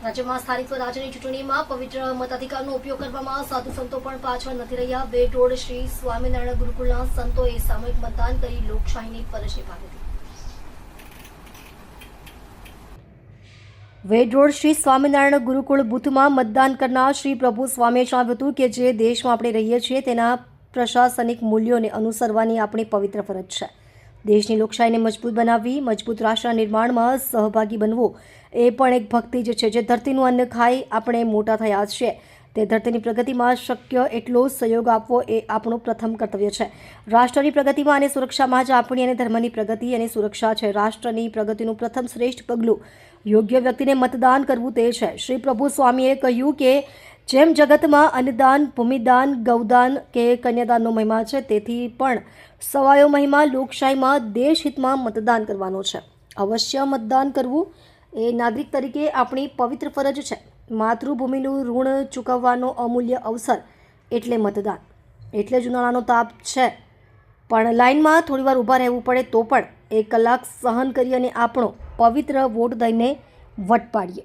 રાજ્યમાં સ્થાનિક સ્વરાજ્યની ચૂંટણીમાં પવિત્ર મતાધિકારનો ઉપયોગ કરવામાં સાધુ સંતો પણ પાછળ નથી રહ્યા। બેડ રોડ શ્રી સ્વામિનારાયણ ગુરુકુળના સંતોએ સામૂહિક મતદાન કરી લોકશાહીની ફરજ નિભાવી હતી। વેડ રોડ શ્રી સ્વામિનારાયણ ગુરુકુળ બુથમાં મતદાન કરનાર શ્રી પ્રભુ સ્વામીએ જણાવ્યું હતું કે જે દેશમાં આપણે રહીએ છીએ તેના પ્રશાસનિક મૂલ્યોને અનુસરવાની આપણી પવિત્ર ફરજ છે। દેશની લોકશાહીને મજબૂત બનાવવી, મજબૂત રાષ્ટ્રના નિર્માણમાં સહભાગી બનવું એ પણ એક ભક્તિ જ છે। જે ધરતીનું અન્ન ખાઈ આપણે મોટા થયા છીએ તે ધરતીની પ્રગતિમાં શક્ય એટલો સહયોગ આપવો એ આપણું પ્રથમ કર્તવ્ય છે। રાષ્ટ્રની પ્રગતિમાં અને સુરક્ષામાં જ આપણી અને ધર્મની પ્રગતિ અને સુરક્ષા છે। રાષ્ટ્રની પ્રગતિનું પ્રથમ શ્રેષ્ઠ પગલું યોગ્ય વ્યક્તિને મતદાન કરવું તે છે। શ્રી પ્રભુ સ્વામીએ કહ્યું કે જેમ જગતમાં અન્નદાન, ભૂમિદાન, ગૌદાન કે કન્યાદાનનો મહિમા છે તેથી પણ સવાયો મહિમા લોકશાહીમાં દેશહિતમાં મતદાન કરવાનો છે। અવશ્ય મતદાન કરવું એ નાગરિક તરીકે આપણી પવિત્ર ફરજ છે। માતૃભૂમિનું ઋણ ચૂકવવાનો અમૂલ્ય અવસર એટલે મતદાન। એટલે જ ઉનાળાનો તાપ છે પણ લાઇનમાં થોડીવાર ઊભા રહેવું પડે તો પણ 1 કલાક સહન કરી અને આપણો પવિત્ર વોટ દઈને વટ પાડીએ।